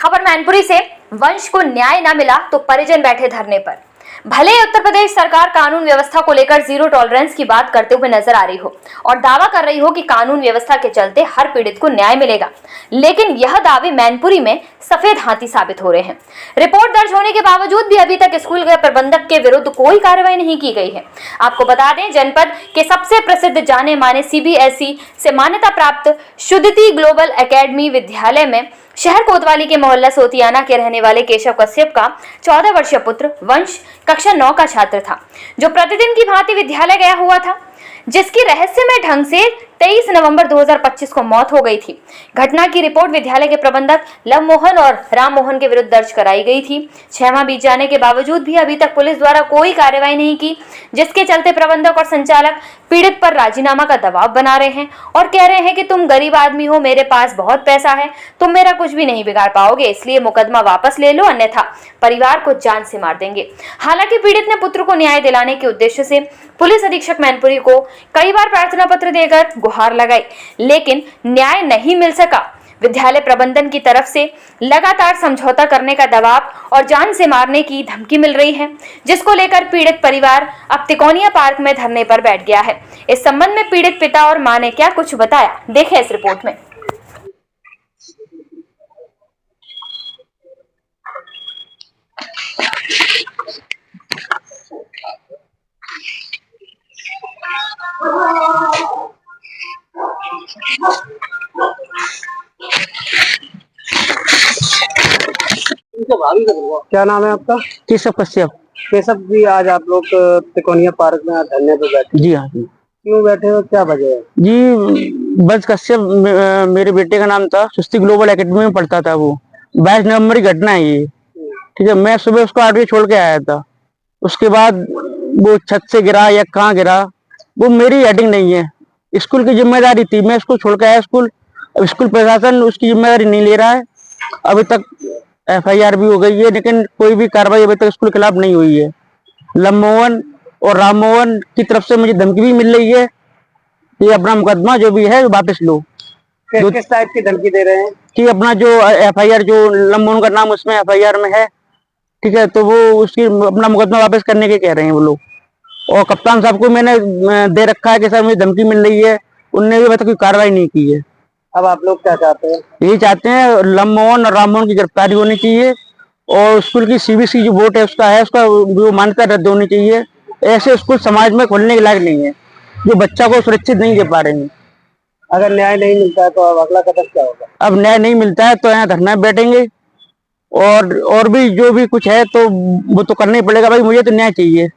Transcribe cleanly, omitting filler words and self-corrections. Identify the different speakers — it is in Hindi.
Speaker 1: खबर मैनपुरी से। वंश को न्याय न मिला तो परिजन बैठे धरने पर। भले ही उत्तर प्रदेश सरकार कानून व्यवस्था को लेकर जीरो टॉलरेंस की बात करते हुए नजर आ रही हो और दावा कर रही हो कि कानून व्यवस्था के चलते हर पीड़ित को न्याय मिलेगा, लेकिन यह दावे मैनपुरी में सफेद हाथी साबित हो रहे हैं। रिपोर्ट दर्ज होने के बावजूद भी अभी तक स्कूल के प्रबंधक के विरुद्ध कोई कार्रवाई नहीं की गई है। आपको बता दें, जनपद के सबसे प्रसिद्ध जाने माने सीबीएसई से मान्यता प्राप्त शुद्धति ग्लोबल एकेडमी विद्यालय में शहर कोतवाली के मोहल्ला सोतियाना के रहने वाले केशव कश्यप का 14 वर्षीय पुत्र वंश कक्षा 9 का छात्र था, जो प्रतिदिन की भांति विद्यालय गया हुआ था, जिसकी रहस्यमय ढंग से 23 नवंबर 2025 को मौत हो गई थी। घटना की रिपोर्ट विद्यालय के प्रबंधक लव मोहन और राम मोहन के विरुद्ध दर्ज कराई गई थी। 6 माह बीत जाने के बावजूद भी अभी तक पुलिस द्वारा कोई कार्रवाई नहीं की, जिसके चलते प्रबंधक और संचालक पीड़ित पर राजीनामा का दबाव बना रहे हैं और कह रहे हैं कि तुम गरीब आदमी हो, मेरे पास बहुत पैसा है, तुम मेरा कुछ भी नहीं बिगाड़ पाओगे, इसलिए मुकदमा वापस ले लो, अन्यथा परिवार को जान से मार देंगे। हालांकि पीड़ित ने पुत्र को न्याय दिलाने के उद्देश्य से पुलिस अधीक्षक मैनपुरी को कई बार प्रार्थना पत्र देकर गुहार लगाई, लेकिन न्याय नहीं मिल सका। विद्यालय प्रबंधन की तरफ से लगातार समझौता करने का दबाव और जान से मारने की धमकी मिल रही है, जिसको लेकर पीड़ित परिवार अब तिकोनिया पार्क में धरने पर बैठ गया है। इस संबंध में पीड़ित पिता और मां ने क्या कुछ बताया, देखें इस रिपोर्ट में।
Speaker 2: क्या नाम है आपका?
Speaker 3: केशव कश्यप।
Speaker 2: केशव जी, आज आप लोग तिकोनिया पार्क में धरने पे बैठे?
Speaker 3: जी हाँ जी।
Speaker 2: क्यों बैठे हो, क्या वजह है?
Speaker 3: जी, वंश कश्यप मेरे बेटे का नाम था। सुस्ती ग्लोबल एकेडमी में पढ़ता था वो। 22 नवंबर की घटना है ये, ठीक है। मैं सुबह उसको 8 बजे छोड़ के आया था। उसके बाद वो छत से गिरा या कहाँ गिरा, वो मेरी हेडिंग नहीं है, स्कूल की जिम्मेदारी थी। मैं उसको छोड़ के आया स्कूल। अब स्कूल प्रशासन उसकी जिम्मेदारी नहीं ले रहा है। अभी तक FIR भी हो गई है, लेकिन कोई भी कार्रवाई अभी तक स्कूल के खिलाफ नहीं हुई है। लवमोहन और राम मोहन की तरफ से मुझे धमकी भी मिल रही है कि अपना मुकदमा जो भी है वापस लो।
Speaker 2: किस टाइप की धमकी दे रहे हैं?
Speaker 3: कि अपना जो FIR, जो लवमोहन का नाम उसमें FIR में है, ठीक है, तो वो उसकी अपना मुकदमा वापस करने के कह रहे हैं वो लोग। और कप्तान साहब को मैंने दे रखा है कि सर मुझे धमकी मिल रही है, उनने भी अभी तक कोई कार्रवाई नहीं की है।
Speaker 2: अब आप लोग क्या चाहते हैं?
Speaker 3: यही चाहते हैं लवमोहन और राम मोहन की गिरफ्तारी होनी चाहिए और स्कूल की CBSE जो बोर्ड है उसका वो मान्यता रद्द होनी चाहिए। ऐसे स्कूल समाज में खोलने के लायक नहीं है, जो बच्चा को सुरक्षित नहीं दे पा रहे हैं।
Speaker 2: अगर न्याय नहीं मिलता है तो अब अगला कदम क्या होगा?
Speaker 3: अब न्याय नहीं मिलता है तो यहाँ धरना बैठेंगे और भी जो भी कुछ है तो वो तो करना ही पड़ेगा भाई, मुझे तो न्याय चाहिए।